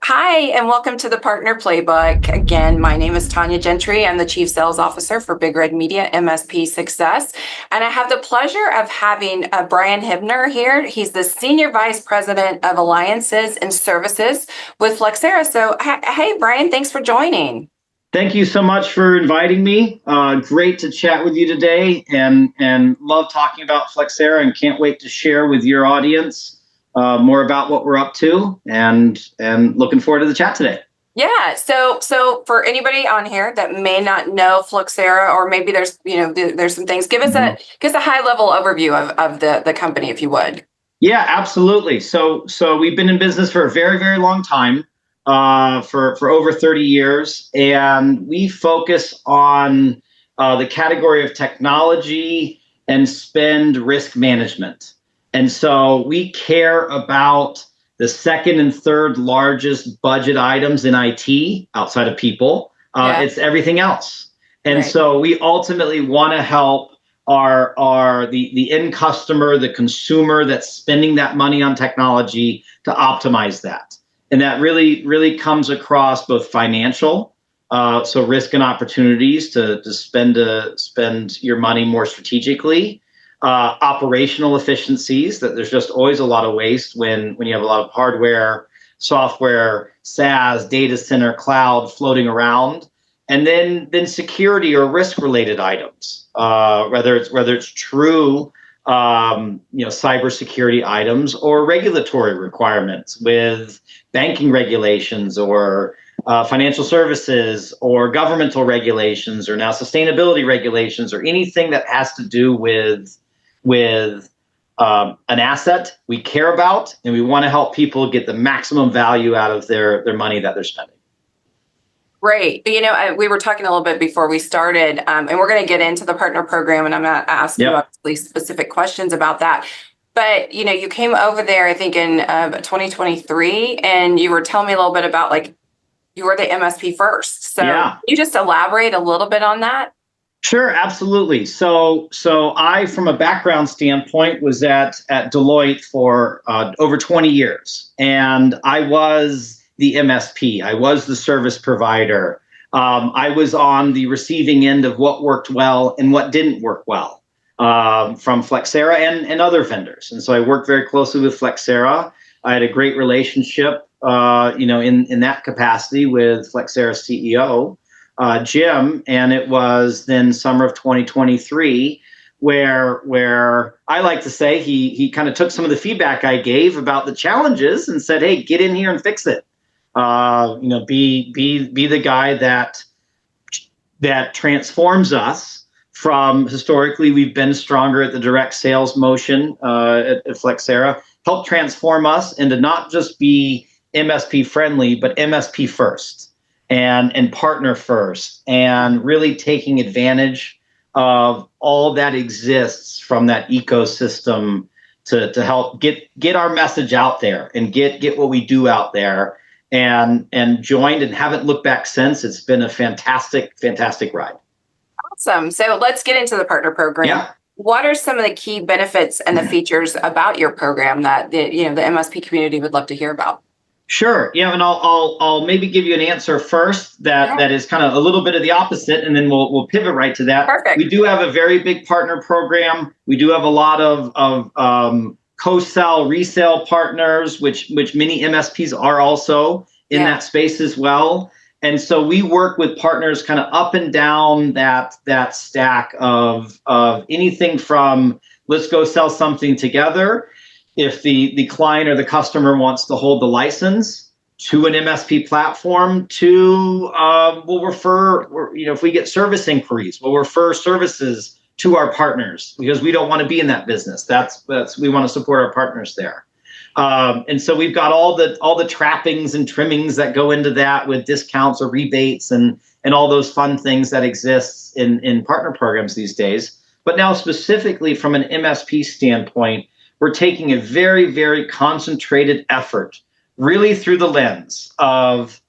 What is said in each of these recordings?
Hi, and welcome to the Partner Playbook. Again, my name is Tonya Gentry. I'm the Chief Sales Officer for Big Red Media, MSP Success. And I have the pleasure of having Brian Hibner here. He's the Senior Vice President of Alliances and Services with Flexera. So, hey, Brian, thanks for joining. Thank you so much for inviting me. Great to chat with you today, and love talking about Flexera, and can't wait to share with your audience more about what we're up to, and looking forward to the chat today. Yeah. So for anybody on here that may not know Flexera, or maybe there's some things, give us a high level overview of the company, if you would. Yeah, absolutely. So we've been in business for a very, very long time, for over 30 years, and we focus on the category of technology and spend risk management. And so we care about the second and third largest budget items in IT outside of people. It's everything else. And so we ultimately want to help the end customer, the consumer that's spending that money on technology, to optimize that. And that really comes across both financial, so risk and opportunities to spend your money more strategically. Operational efficiencies, that there's just always a lot of waste when you have a lot of hardware, software, SaaS, data center, cloud floating around, and then security or risk related items, whether it's true cybersecurity items or regulatory requirements with banking regulations or financial services or governmental regulations, or now sustainability regulations, or anything that has to do with an asset we care about, and we want to help people get the maximum value out of their money that they're spending. Great. We were talking a little bit before we started, and we're going to get into the partner program, and I'm going to ask you obviously specific questions about that. But, you came over there, I think, in 2023, and you were telling me a little bit about, you were the MSP-first. So can you just elaborate a little bit on that? Sure, absolutely. So I, from a background standpoint, was at Deloitte for over 20 years, and I was the MSP. I was the service provider. I was on the receiving end of what worked well and what didn't work well from Flexera and other vendors. And so I worked very closely with Flexera. I had a great relationship, in that capacity with Flexera's CEO. Jim, and it was then summer of 2023 where I like to say he kind of took some of the feedback I gave about the challenges and said, "Hey, get in here and fix it. Be the guy that transforms us from historically we've been stronger at the direct sales motion at Flexera. Help transform us into not just be MSP friendly, but MSP first." And partner first, and really taking advantage of all that exists from that ecosystem to help get our message out there and get what we do out there, and joined and haven't looked back since. It's been a fantastic ride. Awesome. So let's get into the partner program. Yeah. What are some of the key benefits and the features about your program that the MSP community would love to hear about? Sure. Yeah, and I'll maybe give you an answer first that is kind of a little bit of the opposite, and then we'll pivot right to that. Perfect. We do have a very big partner program. We do have a lot of co-sell, resale partners, which many MSPs are also in that space as well. And so we work with partners kind of up and down that stack of anything from let's go sell something together, if the client or the customer wants to hold the license, to an MSP platform, to we'll refer, if we get service inquiries, we'll refer services to our partners, because we don't want to be in that business. That's we want to support our partners there. And so we've got all the trappings and trimmings that go into that, with discounts or rebates and all those fun things that exist in partner programs these days. But now specifically from an MSP standpoint, we're taking a very, very concentrated effort, really through the lens of,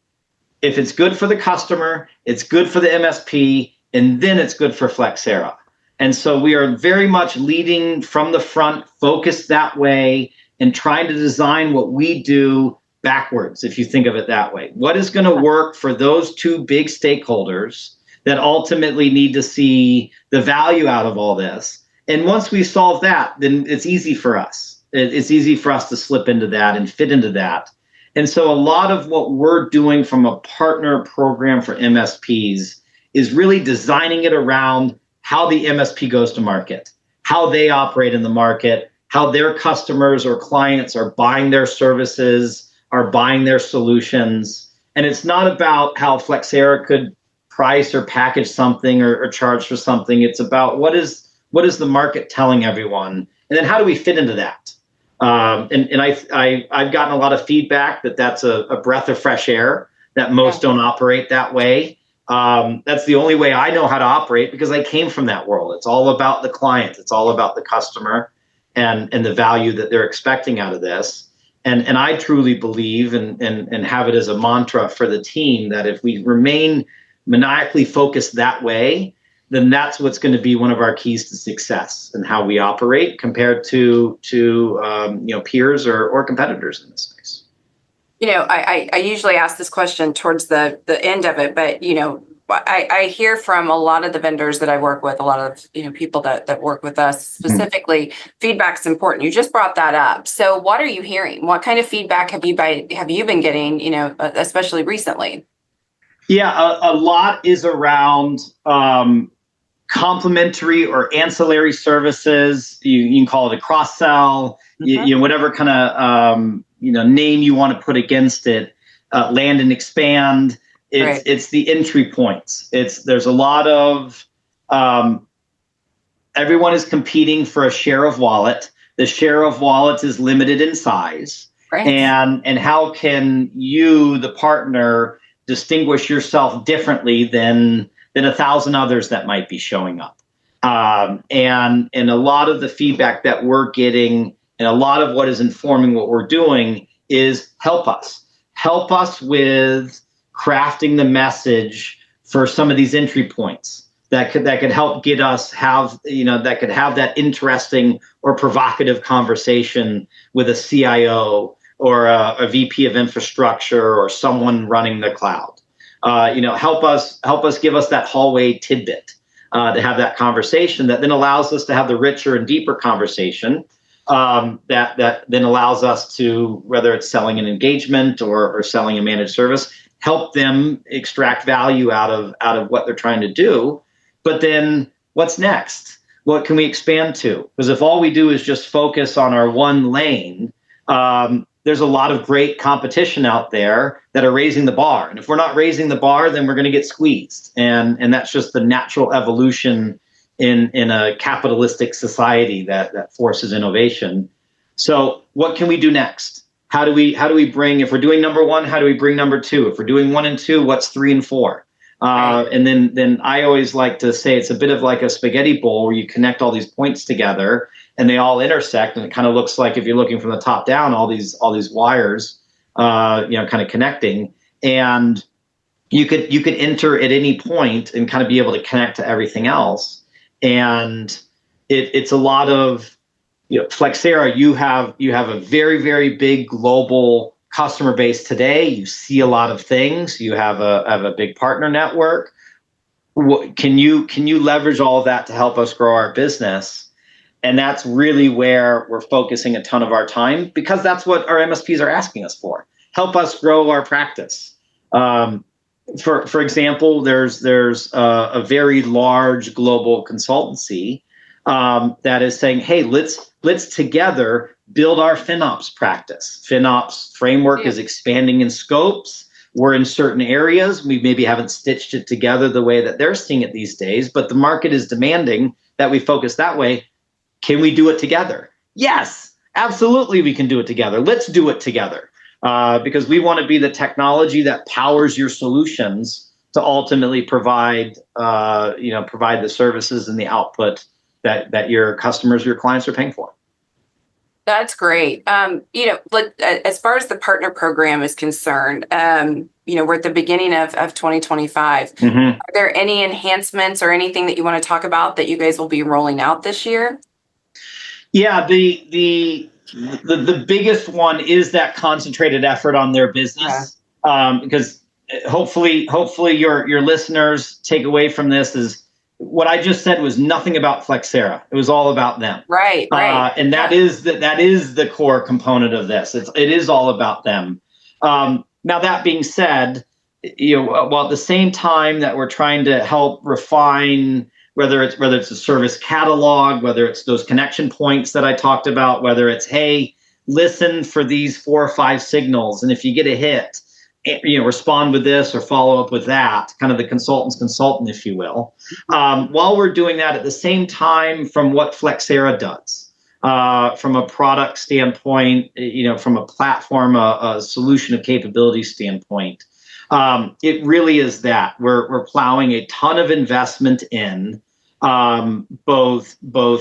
if it's good for the customer, it's good for the MSP, and then it's good for Flexera. And so we are very much leading from the front, focused that way, and trying to design what we do backwards, if you think of it that way. What is going to work for those two big stakeholders that ultimately need to see the value out of all this? And once we solve that, then it's easy for us. It's easy for us to slip into that and fit into that. And so a lot of what we're doing from a partner program for MSPs is really designing it around how the MSP goes to market, how they operate in the market, how their customers or clients are buying their services, are buying their solutions. And it's not about how Flexera could price or package something or charge for something. It's about what is the market telling everyone? And then how do we fit into that? And I've gotten a lot of feedback that that's a breath of fresh air, that most don't operate that way. That's the only way I know how to operate because I came from that world. It's all about the client. It's all about the customer and the value that they're expecting out of this. And I truly believe and have it as a mantra for the team that if we remain maniacally focused that way, then that's what's going to be one of our keys to success and how we operate compared to peers or competitors in this space. I usually ask this question towards the end of it, but I hear from a lot of the vendors that I work with, a lot of people that work with us specifically. Feedback's important. You just brought that up. So what are you hearing? What kind of feedback have you been getting? Especially recently. Yeah, a lot is around complementary or ancillary services. You can call it a cross sell. Whatever kind of name you want to put against it. Land and expand. It's the entry points. There's a lot of everyone is competing for a share of wallet. The share of wallet is limited in size. Right. And how can you, the partner, distinguish yourself differently than 1,000 others that might be showing up? And a lot of the feedback that we're getting and a lot of what is informing what we're doing is help us with crafting the message for some of these entry points that could help get us that could have that interesting or provocative conversation with a CIO or a VP of infrastructure or someone running the cloud. Help us give us that hallway tidbit to have that conversation that then allows us to have the richer and deeper conversation that then allows us to, whether it's selling an engagement or selling a managed service, help them extract value out of what they're trying to do. But then what's next? What can we expand to? Because if all we do is just focus on our one lane, there's a lot of great competition out there that are raising the bar. And if we're not raising the bar, then we're going to get squeezed. And that's just the natural evolution in a capitalistic society that forces innovation. So what can we do next? How do we bring, if we're doing number one, how do we bring number two? If we're doing 1 and 2, what's 3 and 4? And then I always like to say it's a bit of like a spaghetti bowl where you connect all these points together and they all intersect, and it kind of looks like, if you're looking from the top down, all these wires, kind of connecting, and you could enter at any point and kind of be able to connect to everything else. And it's a lot of, Flexera, you have a very, very big global customer base today. You see a lot of things. You have a big partner network. Can you leverage all of that to help us grow our business? And that's really where we're focusing a ton of our time, because that's what our MSPs are asking us for. Help us grow our practice. For example, there's a very large global consultancy that is saying, hey, let's together build our FinOps practice. FinOps framework is expanding in scopes. We're in certain areas. We maybe haven't stitched it together the way that they're seeing it these days, but the market is demanding that we focus that way. Can we do it together? Yes, absolutely we can do it together. Let's do it together. Because we want to be the technology that powers your solutions to ultimately provide the services and the output that your customers, your clients are paying for. That's great. As far as the partner program is concerned, we're at the beginning of 2025. Are there any enhancements or anything that you want to talk about that you guys will be rolling out this year? Yeah, the the biggest one is that concentrated effort on their business. Because hopefully your listeners take away from this is what I just said was nothing about Flexera. It was all about them. Right. And that is the core component of this. It is all about them. Now that being said, while at the same time that we're trying to help refine whether it's a service catalog, whether it's those connection points that I talked about, whether it's, hey, listen for these 4 or 5 signals, and if you get a hit, respond with this or follow up with that, kind of the consultant's consultant, if you will. While we're doing that at the same time, from what Flexera does, from a product standpoint, from a platform, a solution of capability standpoint, it really is that we're plowing a ton of investment in both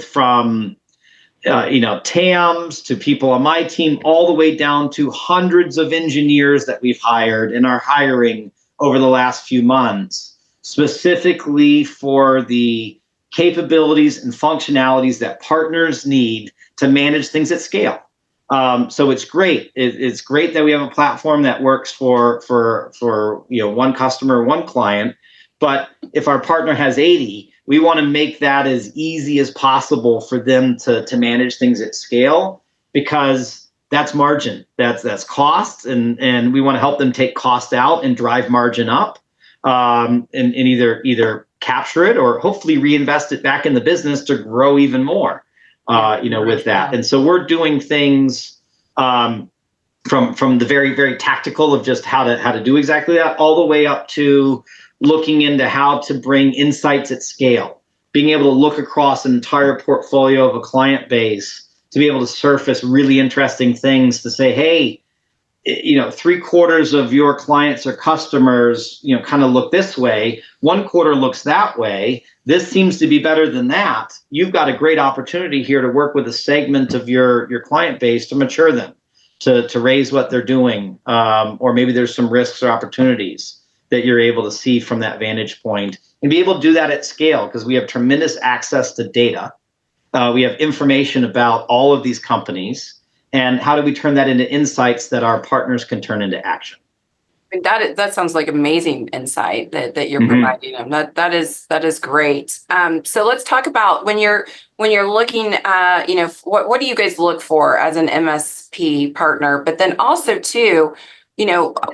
from TAMs to people on my team, all the way down to hundreds of engineers that we've hired and are hiring over the last few months, specifically for the capabilities and functionalities that partners need to manage things at scale. So it's great. It's great that we have a platform that works for one customer, one client. But if our partner has 80, we want to make that as easy as possible for them to manage things at scale, because that's margin, that's cost, and we want to help them take cost out and drive margin up, and either capture it or hopefully reinvest it back in the business to grow even more, with that. And so we're doing things from the very, very tactical of just how to do exactly that, all the way up to looking into how to bring insights at scale, being able to look across an entire portfolio of a client base to be able to surface really interesting things to say, hey, 3/4 of your clients or customers, kind of look this way, 1/4 looks that way. This seems to be better than that. You've got a great opportunity here to work with a segment of your client base to mature them, to raise what they're doing, or maybe there's some risks or opportunities that you're able to see from that vantage point, and be able to do that at scale, because we have tremendous access to data. We have information about all of these companies, and how do we turn that into insights that our partners can turn into action? That sounds like amazing insight that you're providing them. That is great. So let's talk about when you're looking, what do you guys look for as an MSP partner? But then also too,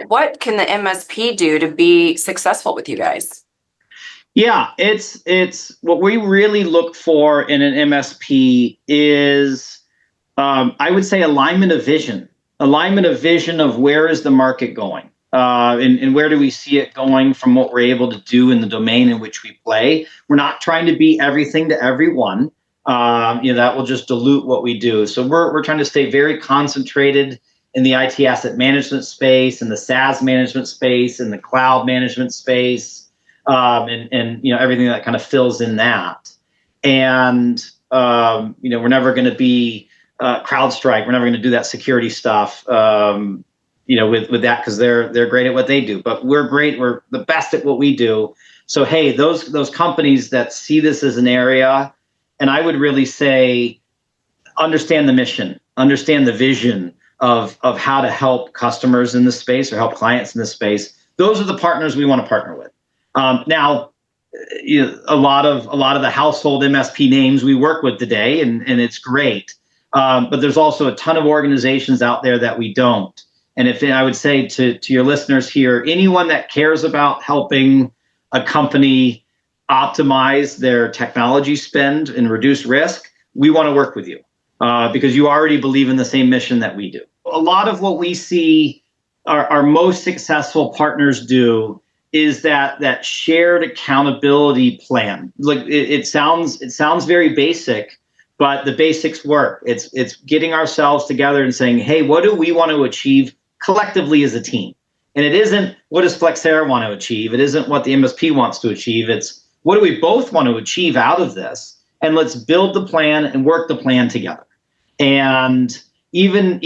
what can the MSP do to be successful with you guys? Yeah, it's what we really look for in an MSP is, I would say, alignment of vision of where is the market going, and where do we see it going from what we're able to do in the domain in which we play. We're not trying to be everything to everyone. That will just dilute what we do. So we're trying to stay very concentrated in the IT asset management space, in the SaaS management space, in the cloud management space, and everything that kind of fills in that. And we're never going to be CrowdStrike. We're never going to do that security stuff, with that, because they're great at what they do. But we're great. We're the best at what we do. So hey, those companies that see this as an area, and I would really say, understand the mission, understand the vision of how to help customers in this space or help clients in this space. Those are the partners we want to partner with. Now, a lot of the household MSP names we work with today, and it's great. But there's also a ton of organizations out there that we don't. And if I would say to your listeners here, anyone that cares about helping a company optimize their technology spend and reduce risk, we want to work with you, because you already believe in the same mission that we do. A lot of what we see our most successful partners do is that shared accountability plan. Like it sounds very basic, but the basics work. It's getting ourselves together and saying, hey, what do we want to achieve collectively as a team? And it isn't what does Flexera want to achieve? It isn't what the MSP wants to achieve. It's what do we both want to achieve out of this? And let's build the plan and work the plan together. And even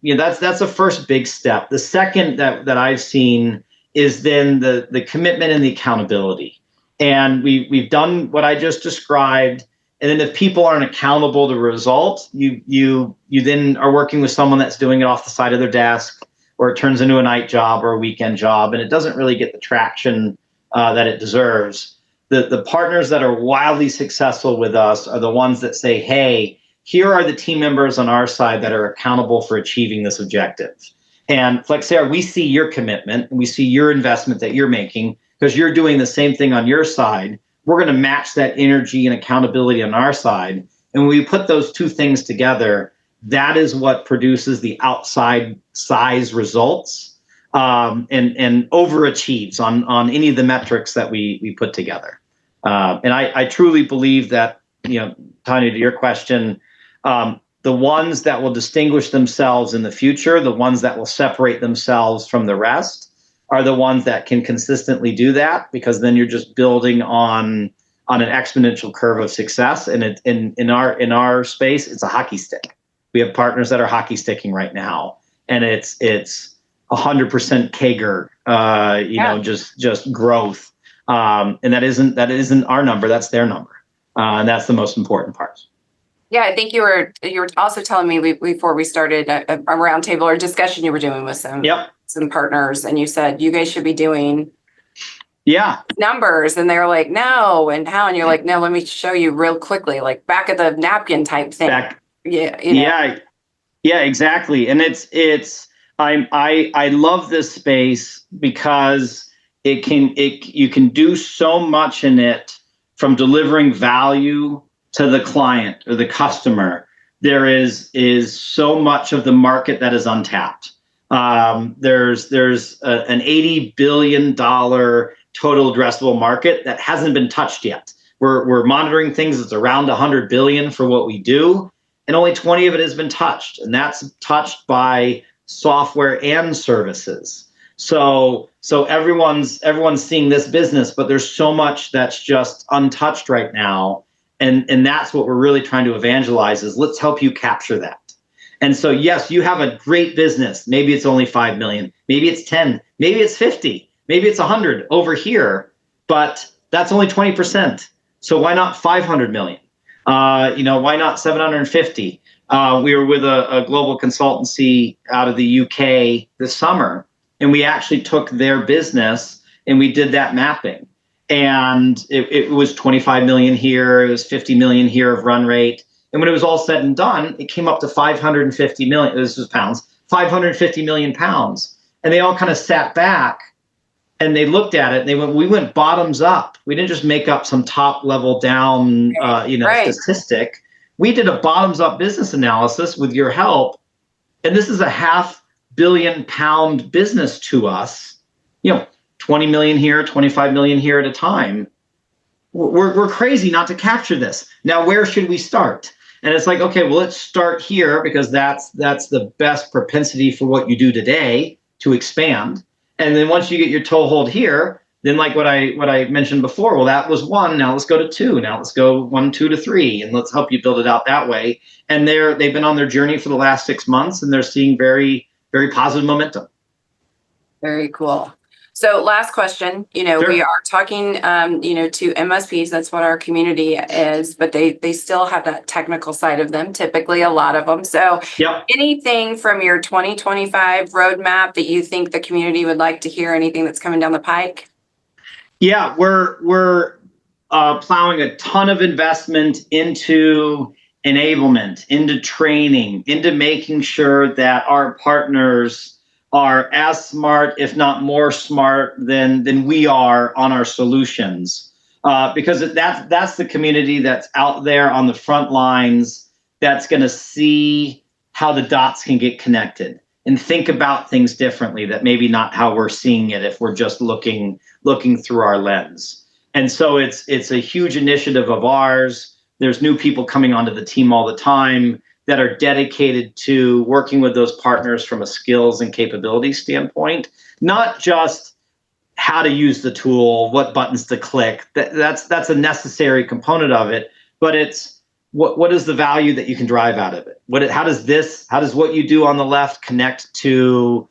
that's the first big step. The second that I've seen is then the commitment and the accountability. And we've done what I just described, And then if people aren't accountable to results, you then are working with someone that's doing it off the side of their desk, or it turns into a night job or a weekend job, and it doesn't really get the traction that it deserves. The partners that are wildly successful with us are the ones that say, hey, here are the team members on our side that are accountable for achieving this objective. And Flexera, we see your commitment, and we see your investment that you're making because you're doing the same thing on your side. We're going to match that energy and accountability on our side. And when we put those two things together, that is what produces the outside size results and overachieves on any of the metrics that we put together. And I truly believe that, Tonya, to your question, the ones that will distinguish themselves in the future, the ones that will separate themselves from the rest, are the ones that can consistently do that, because then you're just building on an exponential curve of success. And in our space, it's a hockey stick. We have partners that are hockey sticking right now, and it's 100% CAGR, just growth. And that isn't our number, that's their number. And that's the most important part. Yeah, I think you were also telling me before we started a roundtable or discussion you were doing with some partners, and you said you guys should be doing numbers, and they're like, no, and how? And you're like, no, let me show you real quickly, like back of the napkin type thing. Yeah, exactly. And I love this space because you can do so much in it, from delivering value to the client or the customer. There is so much of the market that is untapped. There's an $80 billion total addressable market that hasn't been touched yet. We're monitoring things that's around 100 billion for what we do, and only 20 of it has been touched, and that's touched by software and services. So everyone's seeing this business, but there's so much that's just untouched right now. And that's what we're really trying to evangelize, is let's help you capture that. And so, yes, you have a great business. Maybe it's only 5 million, maybe it's 10, maybe it's 50, maybe it's 100 over here, but that's only 20%. So why not 500 million? Why not 750? We were with a global consultancy out of the UK this summer, and we actually took their business and we did that mapping. And it was 25 million here, it was 50 million here of run rate. And when it was all said and done, it came up to 550 million, this was pounds, 550 million pounds. And they all kind of sat back and they looked at it and we went bottoms up. We didn't just make up some top level down, statistic. We did a bottoms up business analysis with your help. And this is a £500 million business to us, 20 million here, 25 million here at a time. We're crazy not to capture this. Now, where should we start? And it's like, okay, well, let's start here, because that's the best propensity for what you do today to expand. And then once you get your toehold here, then like what I mentioned before, well, that was 1. Now let's go to 2. Now let's go 1, 2 to 3, and let's help you build it out that way. And they've been on their journey for the last 6 months, and they're seeing very, very positive momentum. Very cool. So last question, Sure. We are talking, to MSPs, that's what our community is, but they still have that technical side of them, typically a lot of them. So anything from your 2025 roadmap that you think the community would like to hear, anything that's coming down the pike? Yeah, we're plowing a ton of investment into enablement, into training, into making sure that our partners are as smart, if not more smart than we are on our solutions, because that's the community that's out there on the front lines, that's going to see how the dots can get connected and think about things differently, that maybe not how we're seeing it if we're just looking through our lens. And so it's a huge initiative of ours. There's new people coming onto the team all the time that are dedicated to working with those partners from a skills and capability standpoint, not just how to use the tool, what buttons to click. That's a necessary component of it, but it's what is the value that you can drive out of it? How does what you do on the left connect to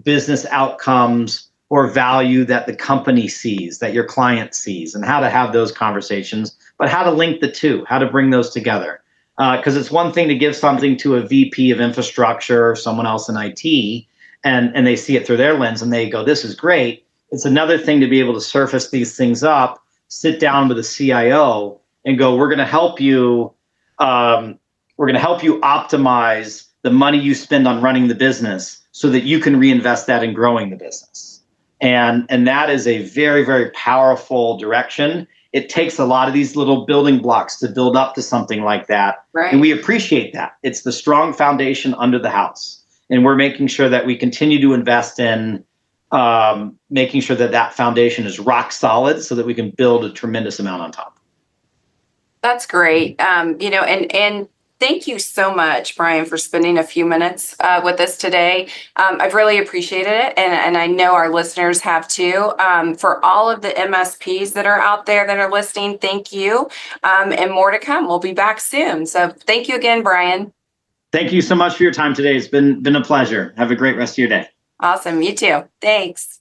business outcomes or value that the company sees, that your client sees, and how to have those conversations, but how to link the two, how to bring those together. Because it's one thing to give something to a VP of infrastructure or someone else in IT, and they see it through their lens and they go, this is great. It's another thing to be able to surface these things up, sit down with a CIO and go, we're going to help you. We're going to help you optimize the money you spend on running the business so that you can reinvest that in growing the business. And that is a very, very powerful direction. It takes a lot of these little building blocks to build up to something like that. Right. And we appreciate that. It's the strong foundation under the house. And we're making sure that we continue to invest in making sure that that foundation is rock solid so that we can build a tremendous amount on top. That's great. And thank you so much, Brian, for spending a few minutes with us today. I've really appreciated it, and I know our listeners have too. For all of the MSPs that are out there that are listening, thank you, and more to come. We'll be back soon. So thank you again, Brian. Thank you so much for your time today. It's been a pleasure. Have a great rest of your day. Awesome. You too. Thanks.